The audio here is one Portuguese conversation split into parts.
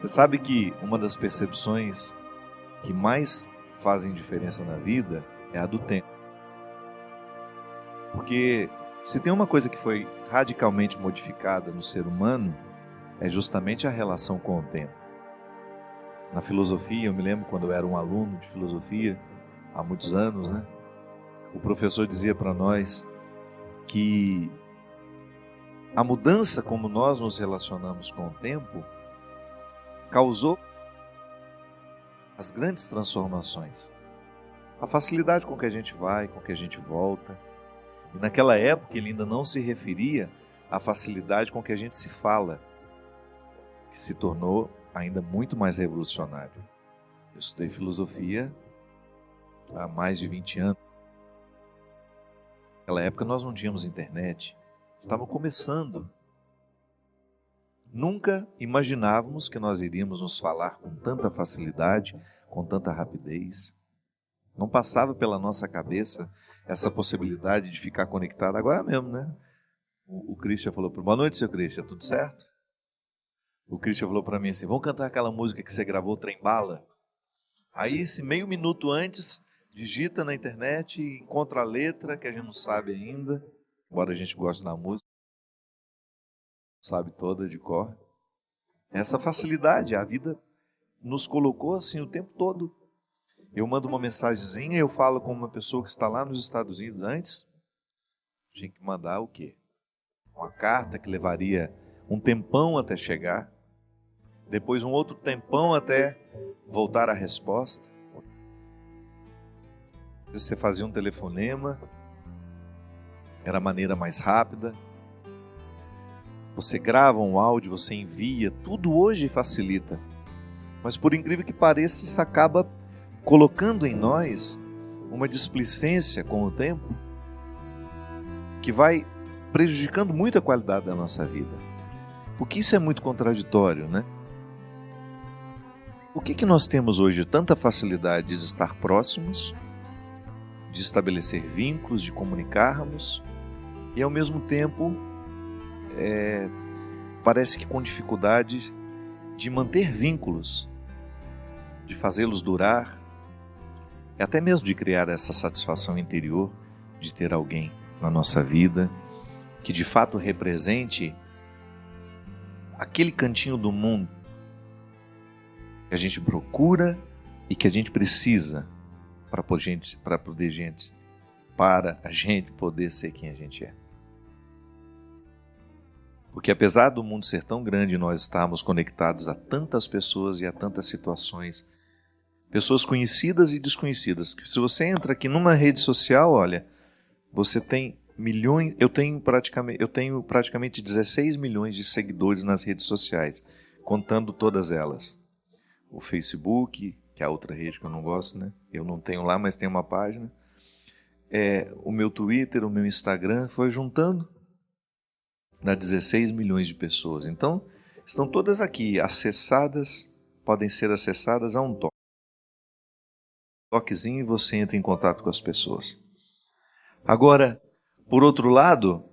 Você sabe que uma das percepções que mais fazem diferença na vida é a do tempo. Porque se tem uma coisa que foi radicalmente modificada no ser humano, é justamente a relação com o tempo. Na filosofia, eu me lembro quando eu era um aluno de filosofia, há muitos anos, né? O professor dizia para nós que a mudança como nós nos relacionamos com o tempo causou as grandes transformações. A facilidade com que a gente vai, com que a gente volta. E naquela época ele ainda não se referia à facilidade com que a gente se fala, que se tornou ainda muito mais revolucionário. Eu estudei filosofia há mais de 20 anos. Naquela época nós não tínhamos internet, estava começando. Nunca imaginávamos que nós iríamos nos falar com tanta facilidade, com tanta rapidez. Não passava pela nossa cabeça essa possibilidade de ficar conectado agora mesmo, né? O Christian falou, boa noite, seu Christian, tudo certo? O Christian falou para mim assim, vamos cantar aquela música que você gravou, Trem Bala? Aí, esse meio minuto antes, digita na internet e encontra a letra, que a gente não sabe ainda, embora a gente goste da música, sabe toda de cor. Essa facilidade, a vida nos colocou assim o tempo todo. Eu mando uma mensagenzinha, eu falo com uma pessoa que está lá nos Estados Unidos antes, tinha que mandar o quê? Uma carta que levaria um tempão até chegar, depois um outro tempão até voltar a resposta. Você fazia um telefonema, era a maneira mais rápida. Você grava um áudio, você envia, tudo hoje facilita. Mas por incrível que pareça, isso acaba colocando em nós uma displicência com o tempo que vai prejudicando muito a qualidade da nossa vida. Porque isso é muito contraditório, né? Por que nós temos hoje tanta facilidade de estar próximos, de estabelecer vínculos, de comunicarmos, e ao mesmo tempo parece que com dificuldade de manter vínculos, de fazê-los durar, até mesmo de criar essa satisfação interior de ter alguém na nossa vida que de fato represente aquele cantinho do mundo que a gente procura e que a gente precisa para a gente poder ser quem a gente é. Porque apesar do mundo ser tão grande, nós estamos conectados a tantas pessoas e a tantas situações, pessoas conhecidas e desconhecidas. Se você entra aqui numa rede social, olha, você tem milhões, eu tenho praticamente 16 milhões de seguidores nas redes sociais, contando todas elas. O Facebook, que é a outra rede que eu não gosto, né? Eu não tenho lá, mas tem uma página. O meu Twitter, o meu Instagram, foi juntando, dá 16 milhões de pessoas. Então, estão todas aqui, acessadas, podem ser acessadas a um toque. Toquezinho e você entra em contato com as pessoas. Agora, por outro lado,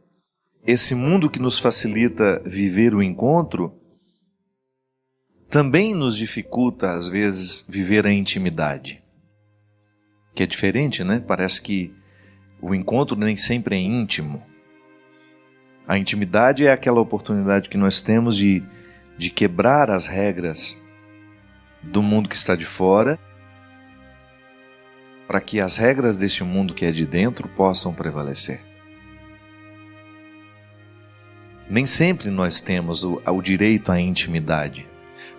esse mundo que nos facilita viver o encontro também nos dificulta, às vezes, viver a intimidade. Que é diferente, né? Parece que o encontro nem sempre é íntimo. A intimidade é aquela oportunidade que nós temos de quebrar as regras do mundo que está de fora, para que as regras deste mundo que é de dentro possam prevalecer. Nem sempre nós temos o direito à intimidade.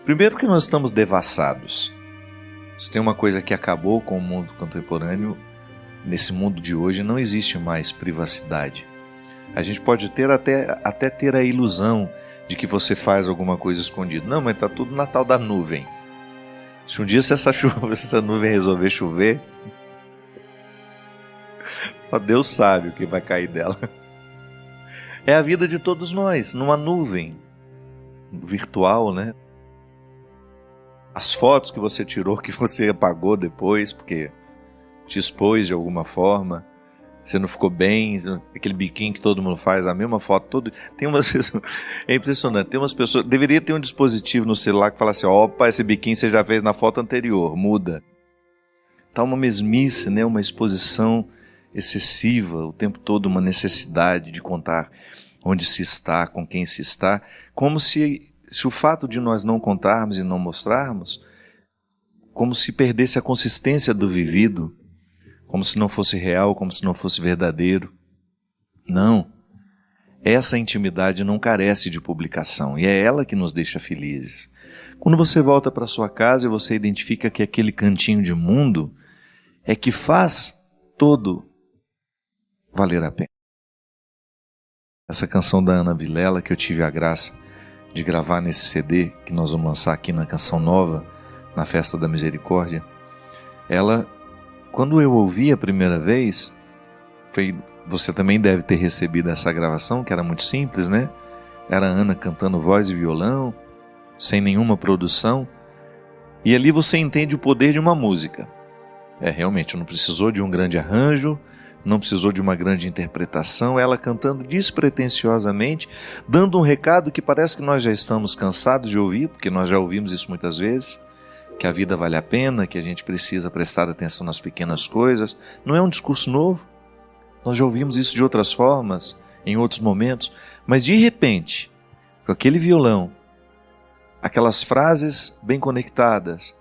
Primeiro porque nós estamos devassados. Se tem uma coisa que acabou com o mundo contemporâneo, nesse mundo de hoje não existe mais privacidade. A gente pode ter até ter a ilusão de que você faz alguma coisa escondida. Não, mas está tudo na tal da nuvem. Se um dia se essa nuvem resolver chover, só Deus sabe o que vai cair dela. É a vida de todos nós, numa nuvem virtual, né? As fotos que você tirou, que você apagou depois, porque te expôs de alguma forma. Você não ficou bem, aquele biquinho que todo mundo faz, a mesma foto, tem umas pessoas, é impressionante, tem umas pessoas, deveria ter um dispositivo no celular que fala assim, opa, esse biquinho você já fez na foto anterior, muda. Tá uma mesmice, né? Uma exposição excessiva, o tempo todo uma necessidade de contar onde se está, com quem se está, como se o fato de nós não contarmos e não mostrarmos, como se perdesse a consistência do vivido, como se não fosse real, como se não fosse verdadeiro. Não. Essa intimidade não carece de publicação e é ela que nos deixa felizes. Quando você volta para sua casa e você identifica que aquele cantinho de mundo é que faz todo valer a pena. Essa canção da Ana Vilela, que eu tive a graça de gravar nesse CD, que nós vamos lançar aqui na Canção Nova, na Festa da Misericórdia, ela, quando eu ouvi a primeira vez, você também deve ter recebido essa gravação, que era muito simples, né? Era a Ana cantando voz e violão, sem nenhuma produção, e ali você entende o poder de uma música. Realmente, não precisou de um grande arranjo, não precisou de uma grande interpretação, ela cantando despretensiosamente, dando um recado que parece que nós já estamos cansados de ouvir, porque nós já ouvimos isso muitas vezes, que a vida vale a pena, que a gente precisa prestar atenção nas pequenas coisas. Não é um discurso novo, nós já ouvimos isso de outras formas, em outros momentos, mas de repente, com aquele violão, aquelas frases bem conectadas,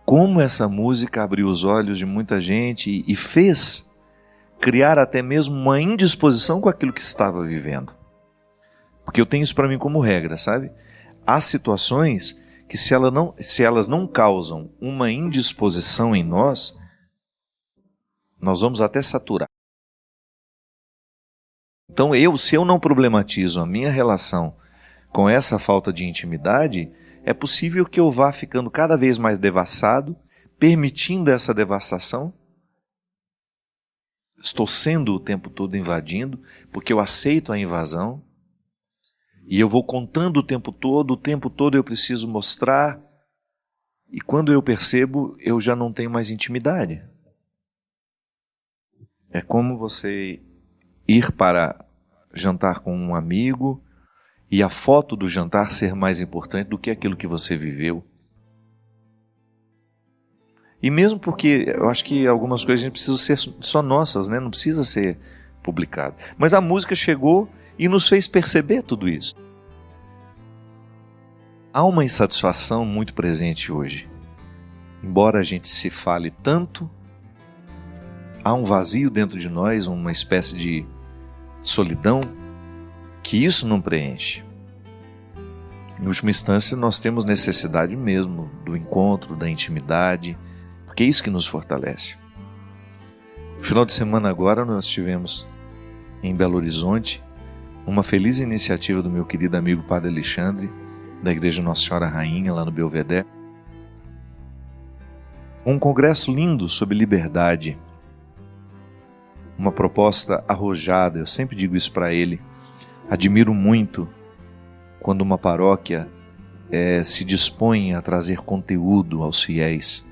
como essa música abriu os olhos de muita gente e fez criar até mesmo uma indisposição com aquilo que estava vivendo. Porque eu tenho isso para mim como regra, sabe? Há situações que se elas não causam uma indisposição em nós, nós vamos até saturar. Então se eu não problematizo a minha relação com essa falta de intimidade, é possível que eu vá ficando cada vez mais devassado, permitindo essa devastação. Estou sendo o tempo todo invadindo, porque eu aceito a invasão, e eu vou contando o tempo todo eu preciso mostrar, e quando eu percebo, eu já não tenho mais intimidade. É como você ir para jantar com um amigo, e a foto do jantar ser mais importante do que aquilo que você viveu. E mesmo porque eu acho que algumas coisas a gente precisa ser só nossas, né? Não precisa ser publicado. Mas a música chegou e nos fez perceber tudo isso. Há uma insatisfação muito presente hoje. Embora a gente se fale tanto, há um vazio dentro de nós, uma espécie de solidão, que isso não preenche. Em última instância, nós temos necessidade mesmo do encontro, da intimidade, porque é isso que nos fortalece. No final de semana agora nós tivemos em Belo Horizonte uma feliz iniciativa do meu querido amigo Padre Alexandre, da Igreja Nossa Senhora Rainha, lá no Belvedere. Um congresso lindo sobre liberdade, uma proposta arrojada, eu sempre digo isso para ele. Admiro muito quando uma paróquia se dispõe a trazer conteúdo aos fiéis,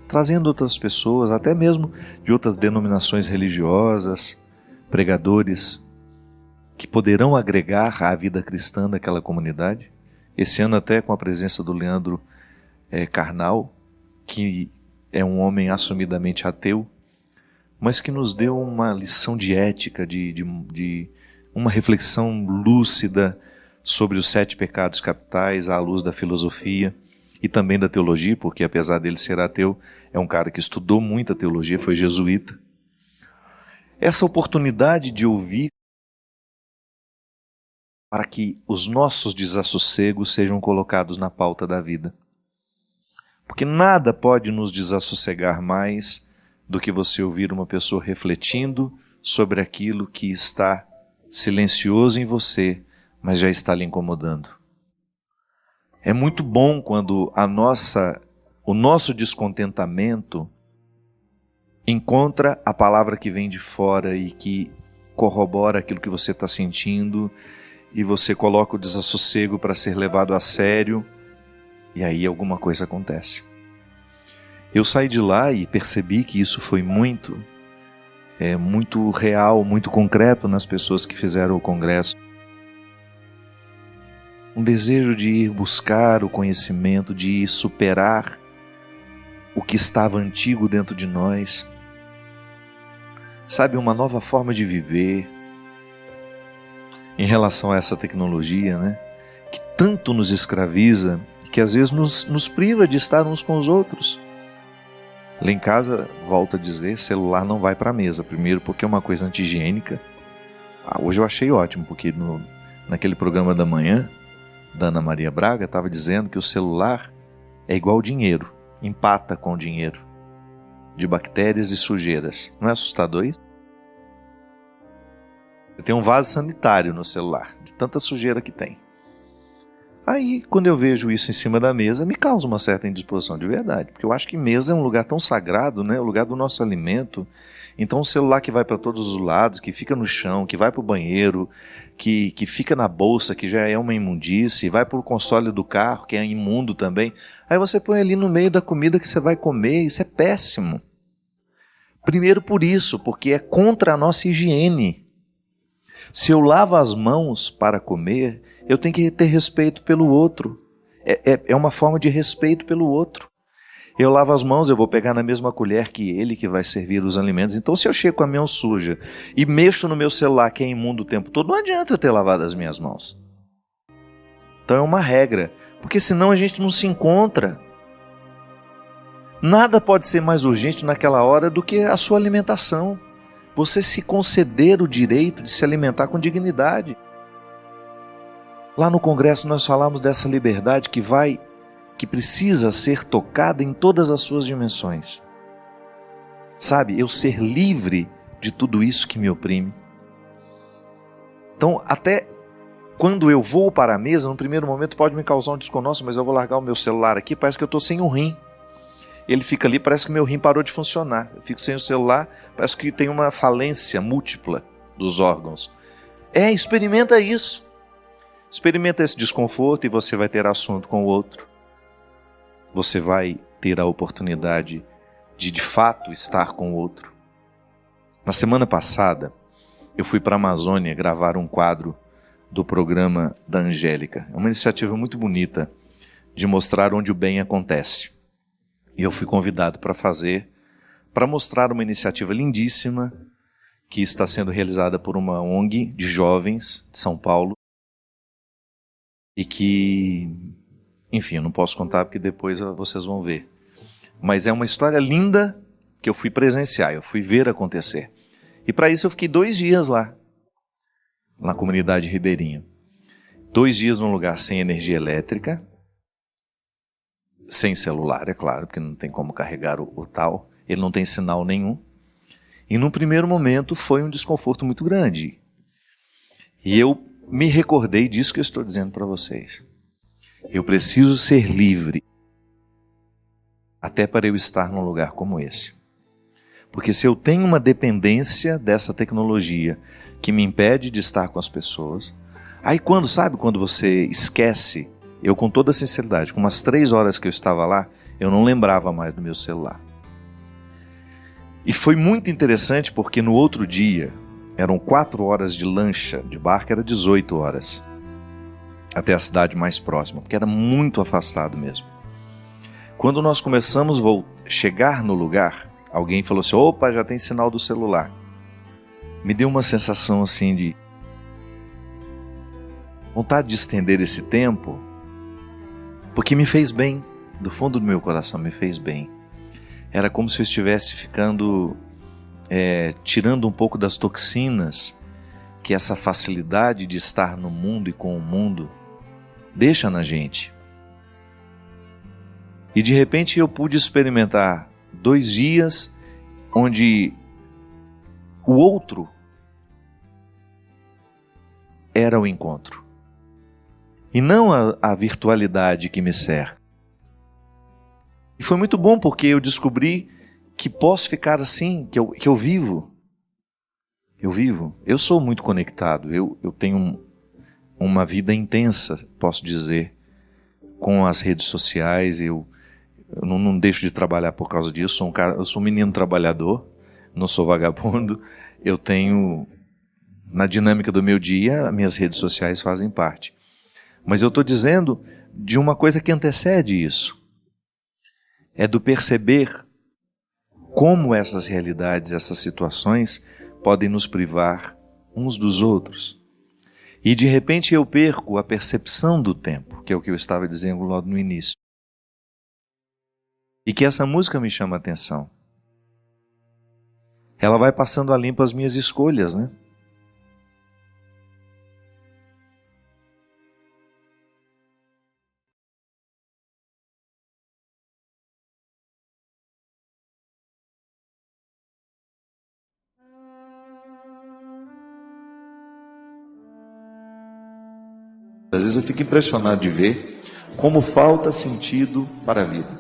trazendo outras pessoas, até mesmo de outras denominações religiosas, pregadores que poderão agregar à vida cristã daquela comunidade. Esse ano até com a presença do Leandro Carnal, que é um homem assumidamente ateu, mas que nos deu uma lição de ética, de uma reflexão lúcida sobre os 7 pecados capitais à luz da filosofia e também da teologia, porque apesar dele ser ateu, é um cara que estudou muita teologia, foi jesuíta. Essa oportunidade de ouvir para que os nossos desassossegos sejam colocados na pauta da vida. Porque nada pode nos desassossegar mais do que você ouvir uma pessoa refletindo sobre aquilo que está silencioso em você, mas já está lhe incomodando. É muito bom quando o nosso descontentamento encontra a palavra que vem de fora e que corrobora aquilo que você está sentindo, e você coloca o desassossego para ser levado a sério, e aí alguma coisa acontece. Eu saí de lá e percebi que isso foi muito muito real, muito concreto nas pessoas que fizeram o congresso. Um desejo de ir buscar o conhecimento, de ir superar o que estava antigo dentro de nós. Sabe, uma nova forma de viver em relação a essa tecnologia, né? Que tanto nos escraviza, que às vezes nos priva de estar uns com os outros. Lá em casa, volto a dizer, celular não vai para a mesa. Primeiro porque é uma coisa anti-higiênica. Hoje eu achei ótimo, porque naquele programa da manhã, da Ana Maria Braga, estava dizendo que o celular é igual dinheiro, empata com o dinheiro, de bactérias e sujeiras. Não é assustador isso? Você tem um vaso sanitário no celular, de tanta sujeira que tem. Aí, quando eu vejo isso em cima da mesa, me causa uma certa indisposição de verdade, porque eu acho que mesa é um lugar tão sagrado, né? O lugar do nosso alimento. Então, o celular que vai para todos os lados, que fica no chão, que vai para o banheiro, que fica na bolsa, que já é uma imundície, vai para o console do carro, que é imundo também. Aí você põe ali no meio da comida que você vai comer, isso é péssimo. Primeiro por isso, porque é contra a nossa higiene. Se eu lavo as mãos para comer, eu tenho que ter respeito pelo outro. É uma forma de respeito pelo outro. Eu lavo as mãos, eu vou pegar na mesma colher que ele que vai servir os alimentos. Então, se eu chego com a mão suja e mexo no meu celular, que é imundo o tempo todo, não adianta eu ter lavado as minhas mãos. Então é uma regra, porque senão a gente não se encontra. Nada pode ser mais urgente naquela hora do que a sua alimentação. Você se conceder o direito de se alimentar com dignidade. Lá no Congresso nós falamos dessa liberdade que precisa ser tocada em todas as suas dimensões. Sabe, eu ser livre de tudo isso que me oprime. Então, até quando eu vou para a mesa, no primeiro momento pode me causar um desconforto, mas eu vou largar o meu celular aqui, parece que eu estou sem um rim. Ele fica ali, parece que meu rim parou de funcionar. Eu fico sem o celular, parece que tem uma falência múltipla dos órgãos. Experimenta isso. Experimenta esse desconforto e você vai ter assunto com o outro. Você vai ter a oportunidade de fato estar com o outro. Na semana passada, eu fui para a Amazônia gravar um quadro do programa da Angélica. É uma iniciativa muito bonita de mostrar onde o bem acontece. E eu fui convidado para mostrar uma iniciativa lindíssima que está sendo realizada por uma ONG de jovens de São Paulo e que, enfim, eu não posso contar porque depois vocês vão ver. Mas é uma história linda que eu fui presenciar, eu fui ver acontecer. E para isso eu fiquei 2 dias lá, na comunidade ribeirinha. 2 dias num lugar sem energia elétrica, sem celular, é claro, porque não tem como carregar o tal, ele não tem sinal nenhum. E num primeiro momento foi um desconforto muito grande. E eu me recordei disso que eu estou dizendo para vocês. Eu preciso ser livre, até para eu estar num lugar como esse. Porque se eu tenho uma dependência dessa tecnologia que me impede de estar com as pessoas, aí quando você esquece. Eu, com toda sinceridade, com umas 3 horas que eu estava lá, eu não lembrava mais do meu celular. E foi muito interessante porque no outro dia, eram 4 horas de lancha, de barco era 18 horas, até a cidade mais próxima, porque era muito afastado mesmo. Quando nós começamos a chegar no lugar, alguém falou assim, opa, já tem sinal do celular. Me deu uma sensação assim de vontade de estender esse tempo, porque me fez bem, do fundo do meu coração me fez bem. Era como se eu estivesse ficando, tirando um pouco das toxinas que essa facilidade de estar no mundo e com o mundo deixa na gente. E de repente eu pude experimentar 2 dias onde o outro era o encontro. E não a virtualidade que me cerca. E foi muito bom porque eu descobri que posso ficar assim, que eu vivo. Eu vivo. Eu sou muito conectado. Eu tenho uma vida intensa, posso dizer, com as redes sociais. Eu não deixo de trabalhar por causa disso. Eu sou um menino trabalhador. não sou vagabundo, eu tenho, na dinâmica do meu dia, minhas redes sociais fazem parte. Mas eu estou dizendo de uma coisa que antecede isso. É do perceber como essas realidades, essas situações podem nos privar uns dos outros. E de repente eu perco a percepção do tempo, que é o que eu estava dizendo logo no início. E que essa música me chama a atenção. Ela vai passando a limpo as minhas escolhas, né? Às vezes eu fico impressionado de ver como falta sentido para a vida.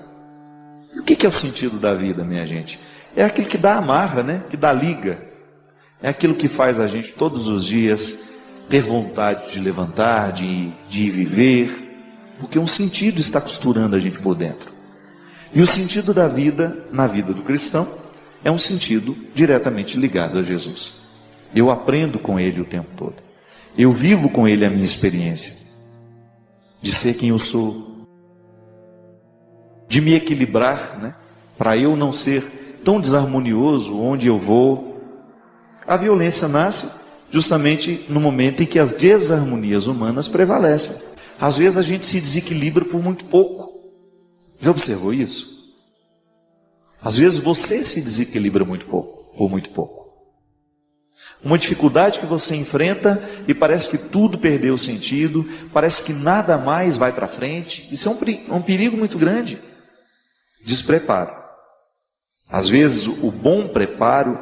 E o que é o sentido da vida, minha gente? É aquilo que dá amarra, né? Que dá liga. É aquilo que faz a gente todos os dias ter vontade de levantar, de viver, porque um sentido está costurando a gente por dentro. E o sentido da vida, na vida do cristão, é um sentido diretamente ligado a Jesus. Eu aprendo com Ele o tempo todo. Eu vivo com Ele a minha experiência de ser quem eu sou, de me equilibrar, né? Para eu não ser tão desarmonioso onde eu vou. A violência nasce justamente no momento em que as desarmonias humanas prevalecem. Às vezes a gente se desequilibra por muito pouco. Já observou isso? Às vezes você se desequilibra muito pouco, por muito pouco. Uma dificuldade que você enfrenta e parece que tudo perdeu o sentido, parece que nada mais vai para frente. Isso é um perigo muito grande. Despreparo. Às vezes o bom preparo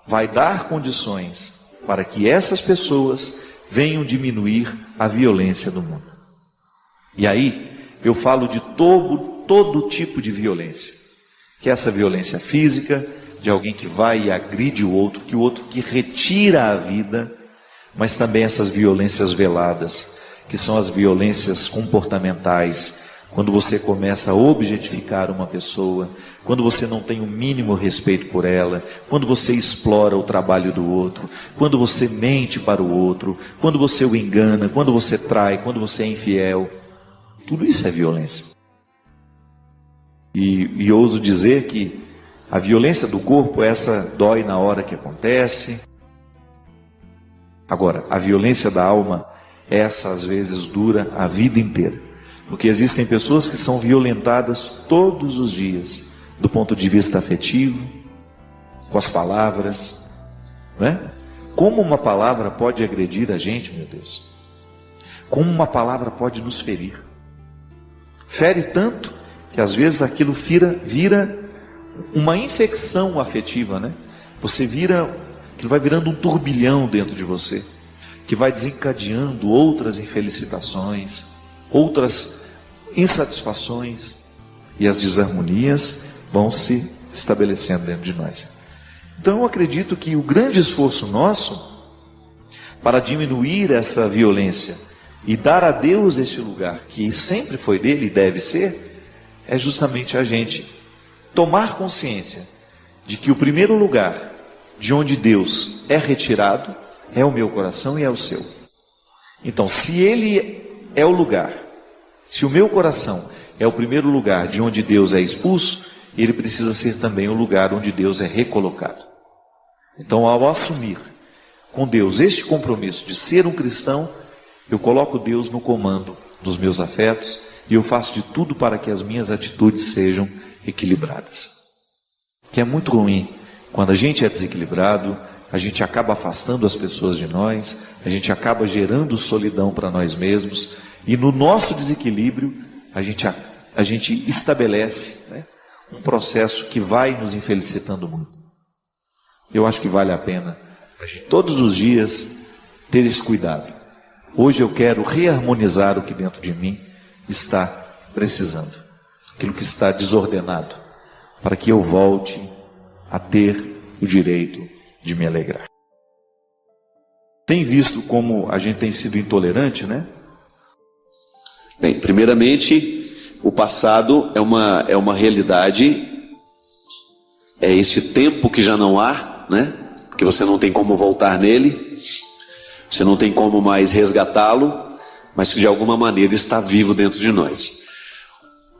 vai dar condições para que essas pessoas venham diminuir a violência do mundo. E aí eu falo de todo tipo de violência. Que é essa violência física, de alguém que vai e agride o outro que retira a vida, mas também essas violências veladas, que são as violências comportamentais, quando você começa a objetificar uma pessoa, quando você não tem o mínimo respeito por ela, quando você explora o trabalho do outro, quando você mente para o outro, quando você o engana, quando você trai, quando você é infiel, tudo isso é violência. E ouso dizer que a violência do corpo, essa dói na hora que acontece. Agora, a violência da alma, essa às vezes dura a vida inteira. Porque existem pessoas que são violentadas todos os dias, do ponto de vista afetivo, com as palavras, não é? Como uma palavra pode agredir a gente, meu Deus? Como uma palavra pode nos ferir? Fere tanto que às vezes aquilo vira uma infecção afetiva, né? Aquilo vai virando um turbilhão dentro de você, que vai desencadeando outras infelicitações, outras insatisfações, e as desarmonias vão se estabelecendo dentro de nós. Então eu acredito que o grande esforço nosso para diminuir essa violência e dar a Deus esse lugar que sempre foi dele e deve ser, é justamente a gente tomar consciência de que o primeiro lugar de onde Deus é retirado é o meu coração e é o seu. Então, se Ele é o lugar, se o meu coração é o primeiro lugar de onde Deus é expulso, ele precisa ser também o lugar onde Deus é recolocado. Então, ao assumir com Deus este compromisso de ser um cristão, eu coloco Deus no comando dos meus afetos e eu faço de tudo para que as minhas atitudes sejam equilibradas. Que é muito ruim quando a gente é desequilibrado, a gente acaba afastando as pessoas de nós, a gente acaba gerando solidão para nós mesmos, e no nosso desequilíbrio a gente estabelece, né, um processo que vai nos infelicitando muito. Eu acho que vale a pena a gente todos os dias ter esse cuidado. Hoje eu quero reharmonizar o que dentro de mim está precisando, aquilo que está desordenado, para que eu volte a ter o direito de me alegrar. Tem visto como a gente tem sido intolerante, né? Bem, primeiramente, o passado é uma realidade É este tempo que já não há, né? Porque você não tem como voltar nele, você não tem como mais resgatá-lo, mas que de alguma maneira está vivo dentro de nós.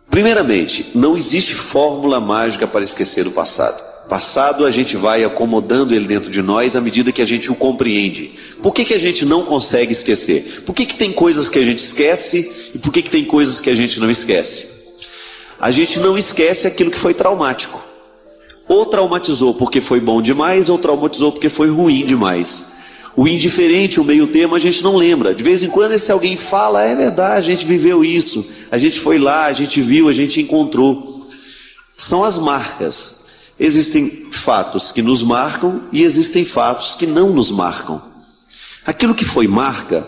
Primeiramente, não existe fórmula mágica para esquecer o passado. Passado a gente vai acomodando ele dentro de nós à medida que a gente o compreende. Por que a gente não consegue esquecer? Por que tem coisas que a gente esquece e por que tem coisas que a gente não esquece? A gente não esquece aquilo que foi traumático. Ou traumatizou porque foi bom demais, ou traumatizou porque foi ruim demais. O indiferente, o meio termo, a gente não lembra. De vez em quando, se alguém fala, é verdade, a gente viveu isso, a gente foi lá, a gente viu, a gente encontrou. São as marcas. Existem fatos que nos marcam e existem fatos que não nos marcam. Aquilo que foi marca,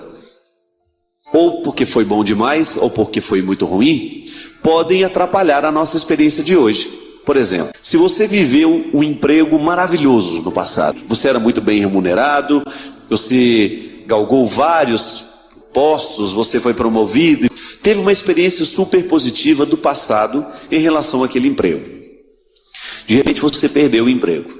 ou porque foi bom demais, ou porque foi muito ruim, podem atrapalhar a nossa experiência de hoje. Por exemplo, se você viveu um emprego maravilhoso no passado, você era muito bem remunerado, você galgou vários postos, você foi promovido, teve uma experiência super positiva do passado em relação àquele emprego. De repente você perdeu o emprego.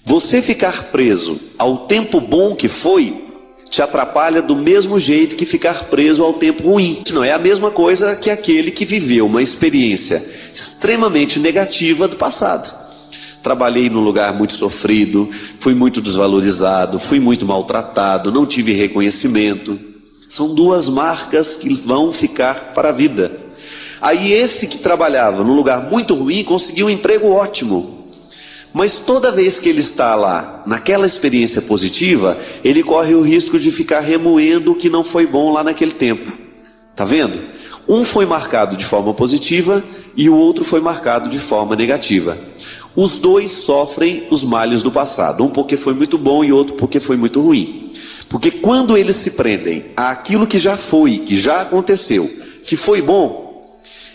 Você ficar preso ao tempo bom que foi, te atrapalha do mesmo jeito que ficar preso ao tempo ruim. Não é a mesma coisa que aquele que viveu uma experiência extremamente negativa do passado. Trabalhei num lugar muito sofrido, fui muito desvalorizado, fui muito maltratado, não tive reconhecimento. São duas marcas que vão ficar para a vida. Aí esse que trabalhava num lugar muito ruim conseguiu um emprego ótimo. Mas toda vez que ele está lá, naquela experiência positiva, ele corre o risco de ficar remoendo o que não foi bom lá naquele tempo. Tá vendo? Um foi marcado de forma positiva e o outro foi marcado de forma negativa. Os dois sofrem os males do passado, um porque foi muito bom e outro porque foi muito ruim. Porque quando eles se prendem àquilo que já foi, que já aconteceu, que foi bom,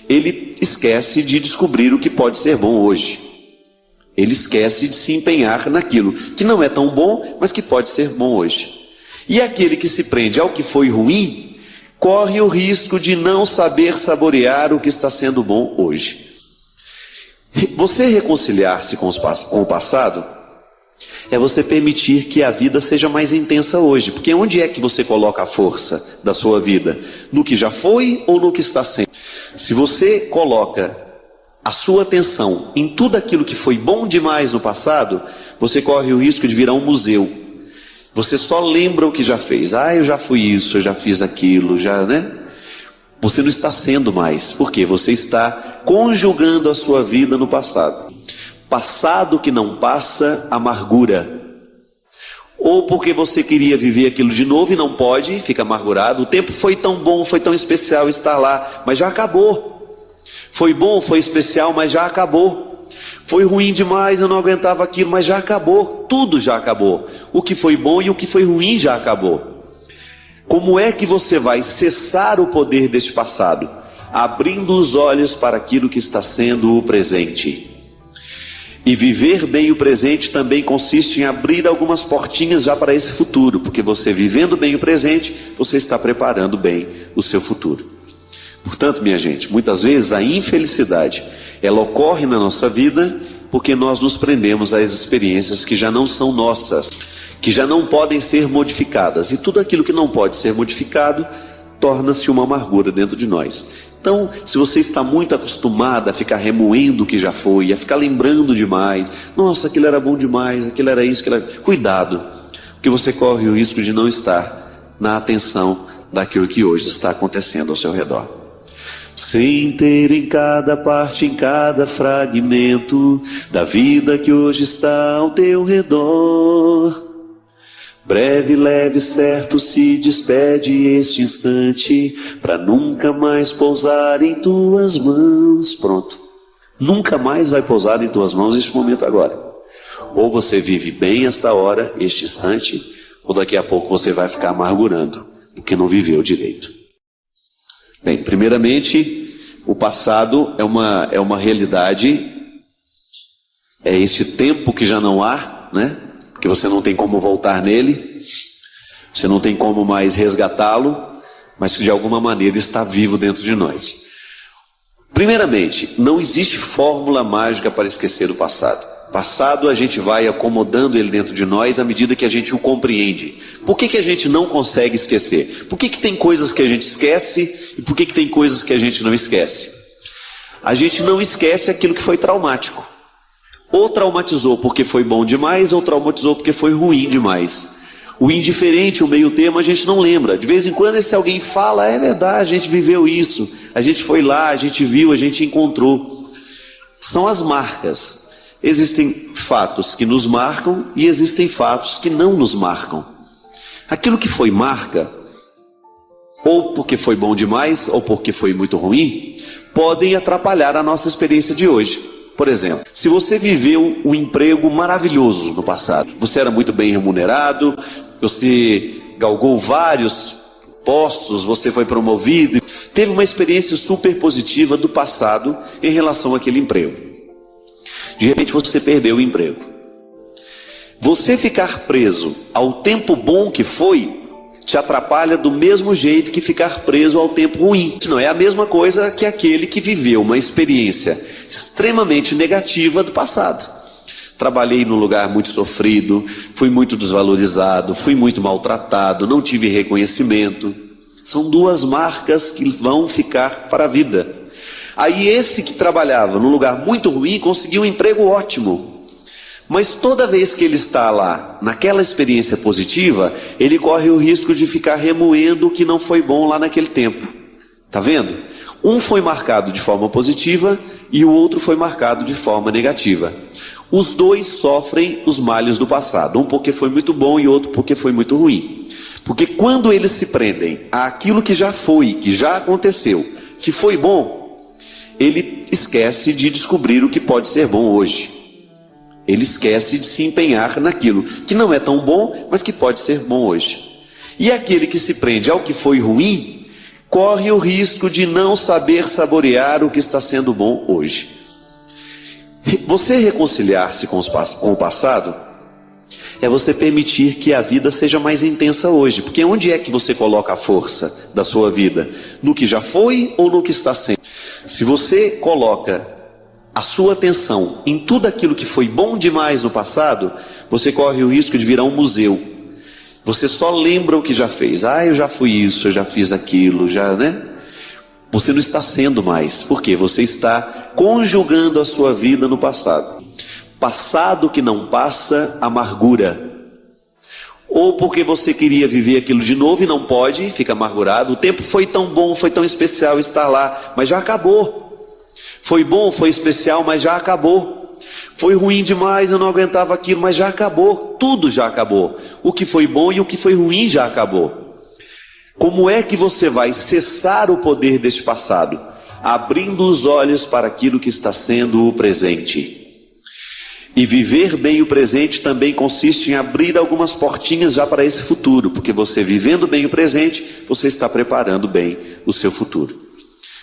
ele esquece de descobrir o que pode ser bom hoje. Ele esquece de se empenhar naquilo que não é tão bom, mas que pode ser bom hoje. E aquele que se prende ao que foi ruim, corre o risco de não saber saborear o que está sendo bom hoje. Você reconciliar-se com o passado é você permitir que a vida seja mais intensa hoje. Porque onde é que você coloca a força da sua vida? No que já foi ou no que está sendo? Se você coloca a sua atenção em tudo aquilo que foi bom demais no passado, você corre o risco de virar um museu. Você só lembra o que já fez. Eu já fui isso, eu já fiz aquilo, né? Você não está sendo mais. Por quê? Você está conjugando a sua vida no passado. Passado que não passa, amargura. Ou porque você queria viver aquilo de novo e não pode, fica amargurado. O tempo foi tão bom, foi tão especial estar lá, mas já acabou. Foi bom, foi especial, mas já acabou. Foi ruim demais, eu não aguentava aquilo, mas já acabou. Tudo já acabou. O que foi bom e o que foi ruim já acabou. Como é que você vai cessar o poder deste passado? Abrindo os olhos para aquilo que está sendo o presente. E viver bem o presente também consiste em abrir algumas portinhas já para esse futuro. Porque você vivendo bem o presente, você está preparando bem o seu futuro. Portanto, minha gente, muitas vezes a infelicidade, ela ocorre na nossa vida porque nós nos prendemos às experiências que já não são nossas, que já não podem ser modificadas. E tudo aquilo que não pode ser modificado, torna-se uma amargura dentro de nós. Então, se você está muito acostumado a ficar remoendo o que já foi, a ficar lembrando demais, nossa, aquilo era bom demais, aquilo era isso, aquilo era... Cuidado, porque você corre o risco de não estar na atenção daquilo que hoje está acontecendo ao seu redor. Sem ter em cada parte, em cada fragmento da vida que hoje está ao teu redor. Breve, leve, certo, se despede este instante, para nunca mais pousar em tuas mãos. Pronto. Nunca mais vai pousar em tuas mãos este momento agora. Ou você vive bem esta hora, este instante, ou daqui a pouco você vai ficar amargurando, porque não viveu direito. Bem, primeiramente, o passado é uma realidade, é este tempo que já não há, né? Porque você não tem como voltar nele, você não tem como mais resgatá-lo, mas que de alguma maneira está vivo dentro de nós. Primeiramente, não existe fórmula mágica para esquecer o passado. Passado a gente vai acomodando ele dentro de nós à medida que a gente o compreende. Por que a gente não consegue esquecer? Por que tem coisas que a gente esquece e por que tem coisas que a gente não esquece? A gente não esquece aquilo que foi traumático. Ou traumatizou porque foi bom demais, ou traumatizou porque foi ruim demais. O indiferente, o meio termo, a gente não lembra. De vez em quando, se alguém fala, é verdade, a gente viveu isso, a gente foi lá, a gente viu, a gente encontrou. São as marcas. Existem fatos que nos marcam e existem fatos que não nos marcam. Aquilo que foi marca, ou porque foi bom demais, ou porque foi muito ruim, podem atrapalhar a nossa experiência de hoje. Por exemplo, se você viveu um emprego maravilhoso no passado, você era muito bem remunerado, você galgou vários postos, você foi promovido, teve uma experiência super positiva do passado em relação àquele emprego. De repente você perdeu o emprego. Você ficar preso ao tempo bom que foi, te atrapalha do mesmo jeito que ficar preso ao tempo ruim. Não é a mesma coisa que aquele que viveu uma experiência extremamente negativa do passado. Trabalhei num lugar muito sofrido, fui muito desvalorizado, fui muito maltratado, não tive reconhecimento. São duas marcas que vão ficar para a vida. Aí esse que trabalhava num lugar muito ruim conseguiu um emprego ótimo. Mas toda vez que ele está lá, naquela experiência positiva, ele corre o risco de ficar remoendo o que não foi bom lá naquele tempo. Tá vendo? Um foi marcado de forma positiva e o outro foi marcado de forma negativa. Os dois sofrem os males do passado. Um porque foi muito bom e outro porque foi muito ruim. Porque quando eles se prendem àquilo que já foi, que já aconteceu, que foi bom, ele esquece de descobrir o que pode ser bom hoje. Ele esquece de se empenhar naquilo que não é tão bom, mas que pode ser bom hoje. E aquele que se prende ao que foi ruim, corre o risco de não saber saborear o que está sendo bom hoje. Você reconciliar-se com o passado é você permitir que a vida seja mais intensa hoje. Porque onde é que você coloca a força da sua vida? No que já foi ou no que está sendo? Se você coloca a sua atenção em tudo aquilo que foi bom demais no passado, você corre o risco de virar um museu. Você só lembra o que já fez. Eu já fui isso, eu já fiz aquilo, né? Você não está sendo mais. Por quê? Você está conjugando a sua vida no passado. Passado que não passa, amargura. Ou porque você queria viver aquilo de novo e não pode, fica amargurado. O tempo foi tão bom, foi tão especial estar lá, mas já acabou. Foi bom, foi especial, mas já acabou. Foi ruim demais, eu não aguentava aquilo, mas já acabou. Tudo já acabou. O que foi bom e o que foi ruim já acabou. Como é que você vai cessar o poder deste passado? Abrindo os olhos para aquilo que está sendo o presente. E viver bem o presente também consiste em abrir algumas portinhas já para esse futuro. Porque você vivendo bem o presente, você está preparando bem o seu futuro.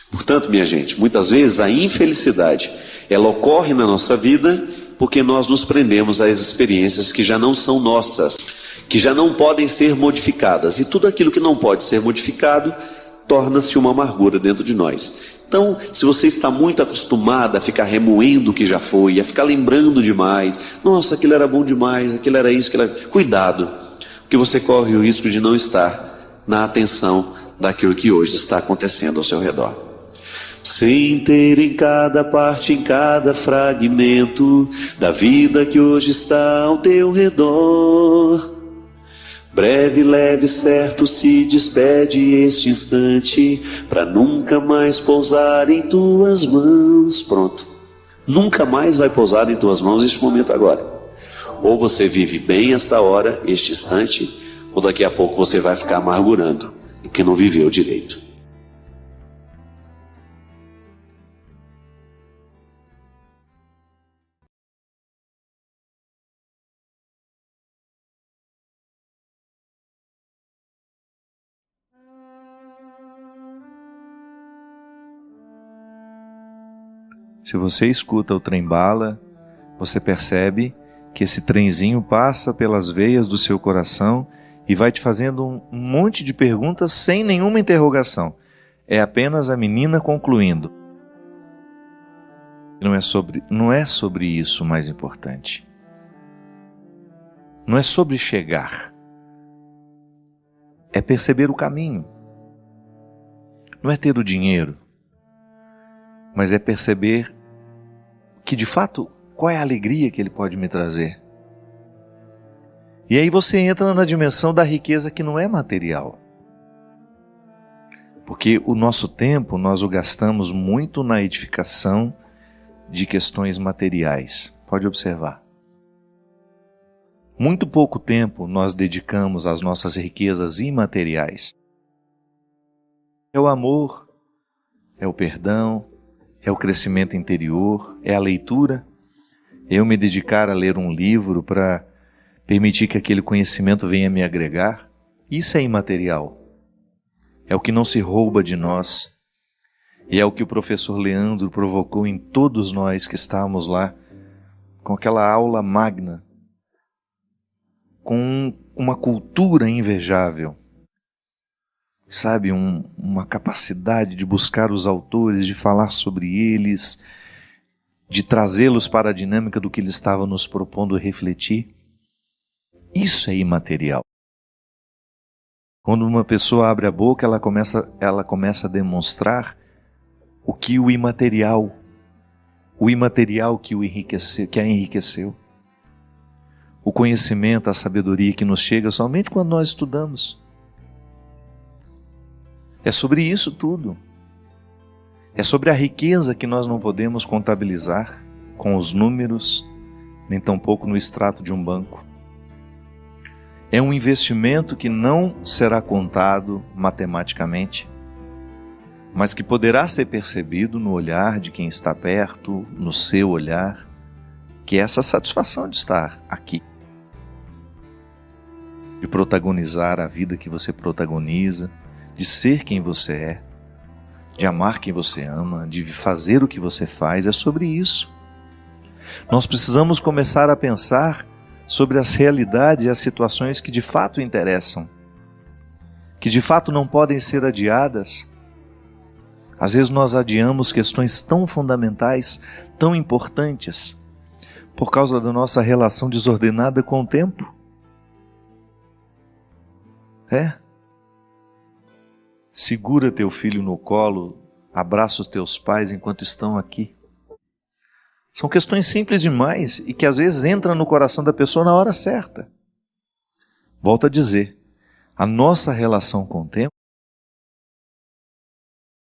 Portanto, minha gente, muitas vezes a infelicidade, ela ocorre na nossa vida porque nós nos prendemos às experiências que já não são nossas, que já não podem ser modificadas. E tudo aquilo que não pode ser modificado, torna-se uma amargura dentro de nós. Então, se você está muito acostumado a ficar remoendo o que já foi, a ficar lembrando demais, nossa, aquilo era bom demais, aquilo era isso, aquilo era... Cuidado, porque você corre o risco de não estar na atenção daquilo que hoje está acontecendo ao seu redor. Sem ter em cada parte, em cada fragmento da vida que hoje está ao teu redor. Breve, leve, certo, se despede este instante, para nunca mais pousar em tuas mãos. Pronto. Nunca mais vai pousar em tuas mãos este momento agora. Ou você vive bem esta hora, este instante, ou daqui a pouco você vai ficar amargurando, porque não viveu direito. Se você escuta o trem-bala, você percebe que esse trenzinho passa pelas veias do seu coração e vai te fazendo um monte de perguntas sem nenhuma interrogação. É apenas a menina concluindo. Não é sobre isso o mais importante. Não é sobre chegar. É perceber o caminho. Não é ter o dinheiro, mas é perceber que de fato, qual é a alegria que ele pode me trazer. E aí você entra na dimensão da riqueza que não é material. Porque o nosso tempo nós o gastamos muito na edificação de questões materiais. Pode observar. Muito pouco tempo nós dedicamos às nossas riquezas imateriais. É o amor, é o perdão, é o crescimento interior, é a leitura. Eu me dedicar a ler um livro para permitir que aquele conhecimento venha me agregar. Isso é imaterial. É o que não se rouba de nós. E é o que o professor Leandro provocou em todos nós que estávamos lá, com aquela aula magna, com uma cultura invejável. Sabe, uma capacidade de buscar os autores, de falar sobre eles, de trazê-los para a dinâmica do que ele estava nos propondo refletir. Isso é imaterial. Quando uma pessoa abre a boca, ela começa a demonstrar o que o imaterial que a enriqueceu. O conhecimento, a sabedoria que nos chega somente quando nós estudamos. É sobre isso tudo. É sobre a riqueza que nós não podemos contabilizar com os números, nem tampouco no extrato de um banco. É um investimento que não será contado matematicamente, mas que poderá ser percebido no olhar de quem está perto, no seu olhar, que é essa satisfação de estar aqui. De protagonizar a vida que você protagoniza, de ser quem você é, de amar quem você ama, de fazer o que você faz, é sobre isso. Nós precisamos começar a pensar sobre as realidades e as situações que de fato interessam, que de fato não podem ser adiadas. Às vezes nós adiamos questões tão fundamentais, tão importantes, por causa da nossa relação desordenada com o tempo. Segura teu filho no colo, abraça os teus pais enquanto estão aqui. São questões simples demais e que às vezes entram no coração da pessoa na hora certa. Volto a dizer, a nossa relação com o tempo,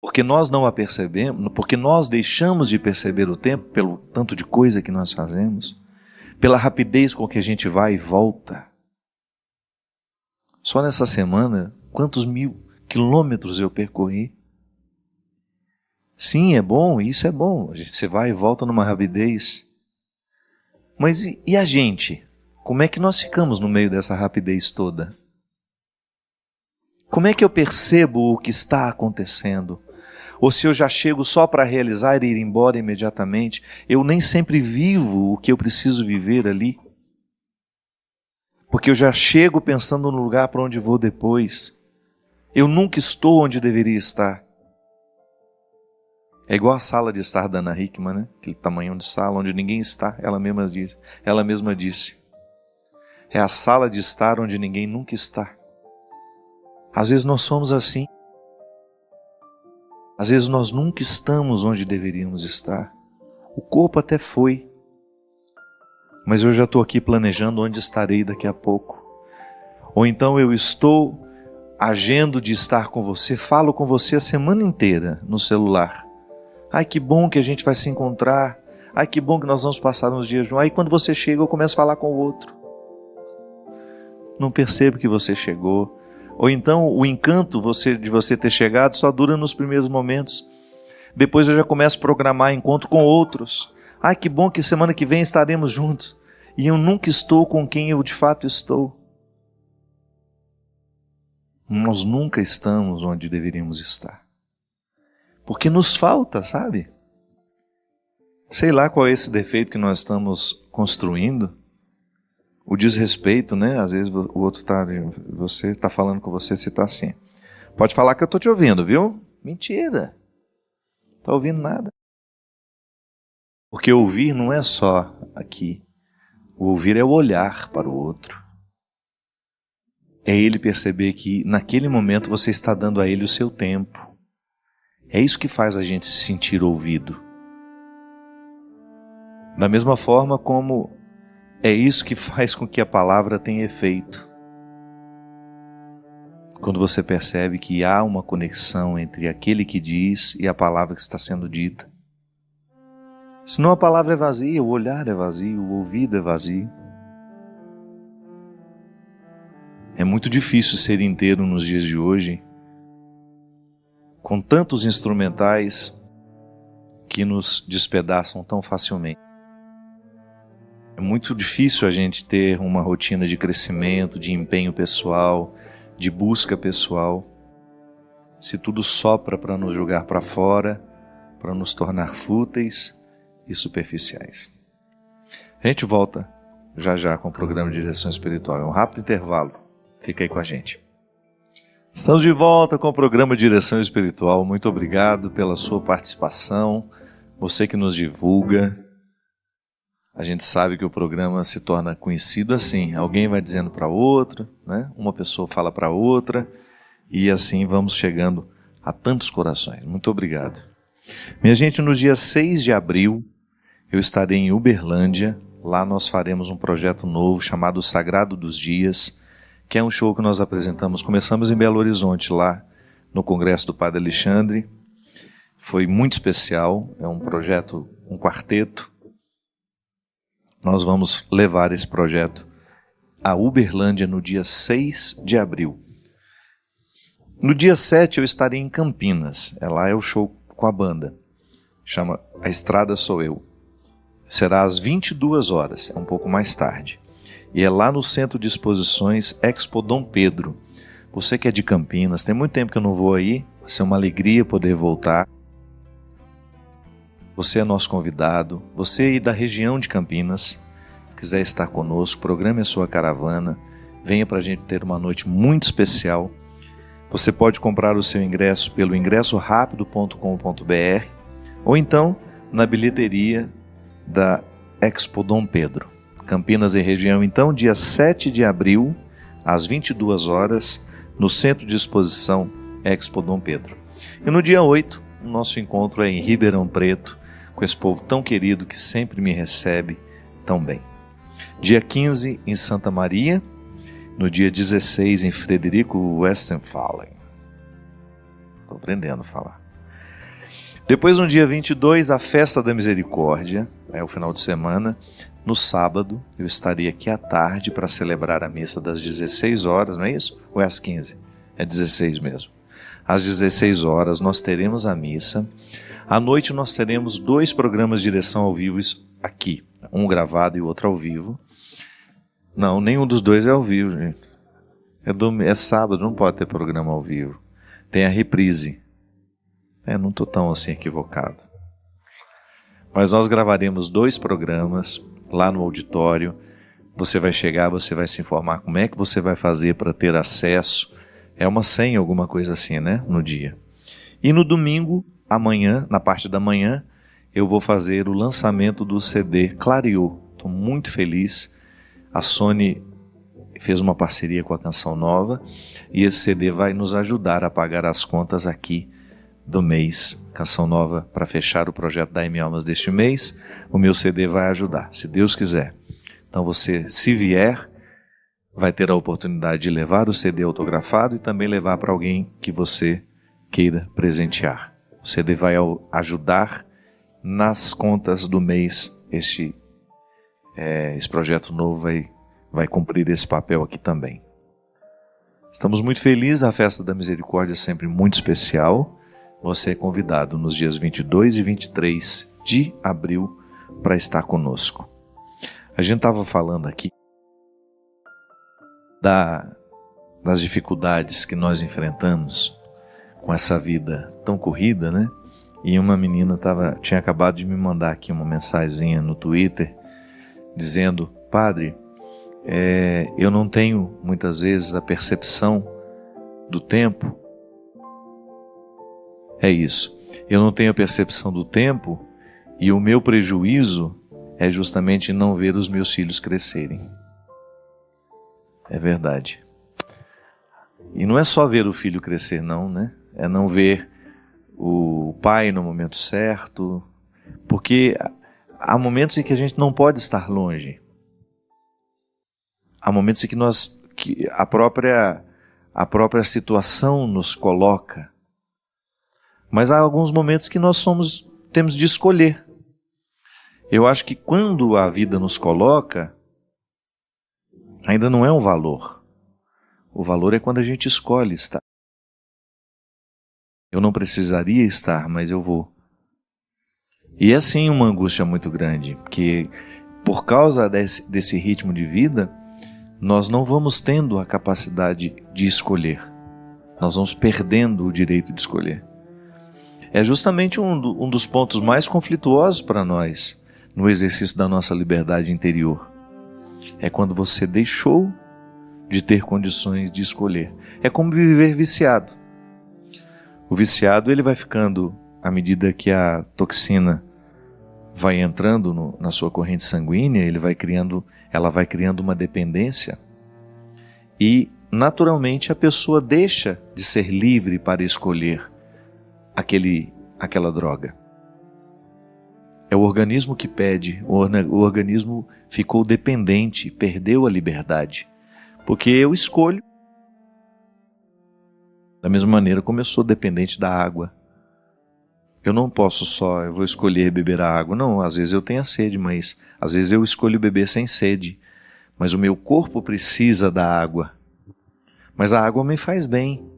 porque nós não a percebemos, porque nós deixamos de perceber o tempo pelo tanto de coisa que nós fazemos, pela rapidez com que a gente vai e volta. Só nessa semana, quantos 1000 quilômetros eu percorri? Sim, é bom, isso é bom. Você vai e volta numa rapidez. Mas e a gente? Como é que nós ficamos no meio dessa rapidez toda? Como é que eu percebo o que está acontecendo? Ou se eu já chego só para realizar e ir embora imediatamente, eu nem sempre vivo o que eu preciso viver ali. Porque eu já chego pensando no lugar para onde vou depois. Eu nunca estou onde deveria estar. É igual a sala de estar da Ana Hickman, né? Aquele tamanho de sala onde ninguém está, ela mesma disse. É a sala de estar onde ninguém nunca está. Às vezes nós somos assim. Às vezes nós nunca estamos onde deveríamos estar. O corpo até foi, mas eu já estou aqui planejando onde estarei daqui a pouco. Ou então eu estou agendo de estar com você, falo com você a semana inteira no celular. Ai, que bom que a gente vai se encontrar. Ai, que bom que nós vamos passar uns dias juntos. Aí quando você chega, eu começo a falar com o outro. Não percebo que você chegou. Ou então o encanto de você ter chegado só dura nos primeiros momentos. Depois eu já começo a programar encontro com outros. Ai, que bom que semana que vem estaremos juntos. E eu nunca estou com quem eu de fato estou. Nós nunca estamos onde deveríamos estar. Porque nos falta, sabe? Sei lá qual é esse defeito que nós estamos construindo. O desrespeito, né? Às vezes o outro você está falando com você, você está assim. Pode falar que eu estou te ouvindo, viu? Mentira. Não está ouvindo nada. Porque ouvir não é só aqui. O ouvir é o olhar para o outro. É ele perceber que naquele momento você está dando a ele o seu tempo. É isso que faz a gente se sentir ouvido. Da mesma forma como é isso que faz com que a palavra tenha efeito. Quando você percebe que há uma conexão entre aquele que diz e a palavra que está sendo dita. Senão a palavra é vazia, o olhar é vazio, o ouvido é vazio. É muito difícil ser inteiro nos dias de hoje, com tantos instrumentais que nos despedaçam tão facilmente. É muito difícil a gente ter uma rotina de crescimento, de empenho pessoal, de busca pessoal, se tudo sopra para nos jogar para fora, para nos tornar fúteis e superficiais. A gente volta já já com o programa de direção espiritual. É um rápido intervalo. Fica aí com a gente. Estamos de volta com o programa de direção espiritual. Muito obrigado pela sua participação. Você que nos divulga. A gente sabe que o programa se torna conhecido assim. Alguém vai dizendo para outro, né? Uma pessoa fala para outra. E assim vamos chegando a tantos corações. Muito obrigado. Minha gente, no dia 6 de abril, eu estarei em Uberlândia. Lá nós faremos um projeto novo chamado Sagrado dos Dias, que é um show que nós apresentamos. Começamos em Belo Horizonte, lá no Congresso do Padre Alexandre. Foi muito especial, é um projeto, um quarteto. Nós vamos levar esse projeto a Uberlândia no dia 6 de abril. No dia 7 eu estarei em Campinas, lá é o show com a banda. Chama A Estrada Sou Eu. Será às 22 horas, é um pouco mais tarde. E é lá no Centro de Exposições Expo Dom Pedro. Você que é de Campinas, tem muito tempo que eu não vou aí, vai ser uma alegria poder voltar. Você é nosso convidado, você aí da região de Campinas, quiser estar conosco, programe a sua caravana, venha para a gente ter uma noite muito especial. Você pode comprar o seu ingresso pelo ingressorapido.com.br ou então na bilheteria da Expo Dom Pedro. Campinas e região, então, dia 7 de abril, às 22 horas, no Centro de Exposição Expo Dom Pedro. E no dia 8, o nosso encontro é em Ribeirão Preto, com esse povo tão querido que sempre me recebe tão bem. Dia 15, em Santa Maria. No dia 16, em Frederico Westphalen. Estou aprendendo a falar. Depois, no dia 22, a Festa da Misericórdia, é o final de semana. No sábado, eu estarei aqui à tarde para celebrar a missa das 16 horas, não é isso? Ou é às 15? É 16 mesmo. Às 16 horas nós teremos a missa. À noite nós teremos 2 programas de direção ao vivo aqui. Um gravado e o outro ao vivo. Não, nenhum dos dois é ao vivo, gente. É sábado, não pode ter programa ao vivo. Tem a reprise. Não estou tão assim equivocado. Mas nós gravaremos 2 programas lá no auditório. Você vai chegar, você vai se informar como é que você vai fazer para ter acesso. É uma senha, alguma coisa assim, né? No dia. E no domingo, amanhã, na parte da manhã, eu vou fazer o lançamento do CD Clareou. Estou muito feliz. A Sony fez uma parceria com a Canção Nova e esse CD vai nos ajudar a pagar as contas aqui do mês. Canção Nova, para fechar o projeto da M Almas deste mês, o meu CD vai ajudar, se Deus quiser. Então você, se vier, vai ter a oportunidade de levar o CD autografado e também levar para alguém que você queira presentear. O CD vai ajudar nas contas do mês. Esse projeto novo vai cumprir esse papel aqui também. Estamos muito felizes, a Festa da Misericórdia é sempre muito especial. Você é convidado nos dias 22 e 23 de abril para estar conosco. A gente estava falando aqui das dificuldades que nós enfrentamos com essa vida tão corrida, né? E uma menina tinha acabado de me mandar aqui uma mensagenzinha no Twitter dizendo: Padre, eu não tenho muitas vezes a percepção do tempo. É isso. Eu não tenho a percepção do tempo E o meu prejuízo é justamente não ver os meus filhos crescerem. É verdade. E não é só ver o filho crescer, não, né? É não ver o pai no momento certo, porque há momentos em que a gente não pode estar longe. Há momentos em que a própria situação nos coloca. Mas há alguns momentos que nós temos de escolher. Eu acho que quando a vida nos coloca, ainda não é um valor. O valor é quando a gente escolhe estar. Eu não precisaria estar, mas eu vou. E é sim uma angústia muito grande, porque por causa desse ritmo de vida, nós não vamos tendo a capacidade de escolher. Nós vamos perdendo o direito de escolher. É justamente um dos pontos mais conflituosos para nós no exercício da nossa liberdade interior. É quando você deixou de ter condições de escolher. É como viver viciado. O viciado ele vai ficando, à medida que a toxina vai entrando na sua corrente sanguínea, ela vai criando uma dependência e, naturalmente, a pessoa deixa de ser livre para escolher aquela droga. É o organismo que pede, o organismo ficou dependente, perdeu a liberdade. Porque eu escolho. Da mesma maneira como eu sou dependente da água. Eu não posso eu vou escolher beber a água. Não, às vezes eu tenho a sede, mas às vezes eu escolho beber sem sede. Mas o meu corpo precisa da água. Mas a água me faz bem.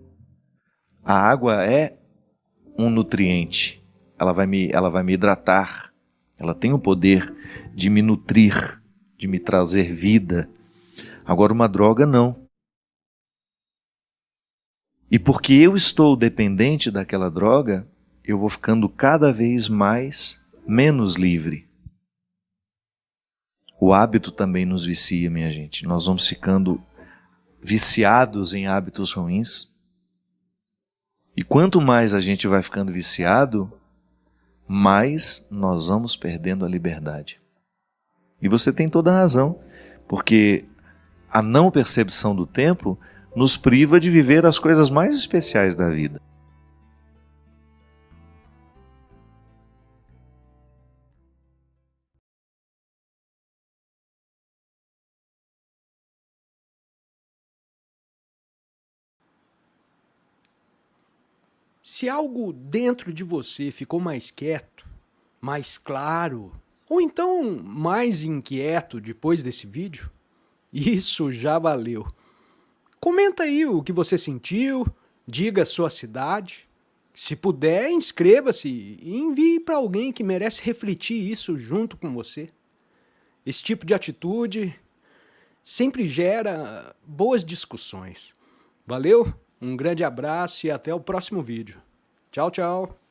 A água é um nutriente. Ela vai me hidratar. Ela tem o poder de me nutrir, de me trazer vida. Agora uma droga não. E porque eu estou dependente daquela droga, eu vou ficando cada vez menos livre. O hábito também nos vicia, minha gente. Nós vamos ficando viciados em hábitos ruins. E quanto mais a gente vai ficando viciado, mais nós vamos perdendo a liberdade. E você tem toda a razão, porque a não percepção do tempo nos priva de viver as coisas mais especiais da vida. Se algo dentro de você ficou mais quieto, mais claro, ou então mais inquieto depois desse vídeo, isso já valeu. Comenta aí o que você sentiu, diga a sua cidade. Se puder, inscreva-se e envie para alguém que merece refletir isso junto com você. Esse tipo de atitude sempre gera boas discussões. Valeu, um grande abraço e até o próximo vídeo. Tchau, tchau!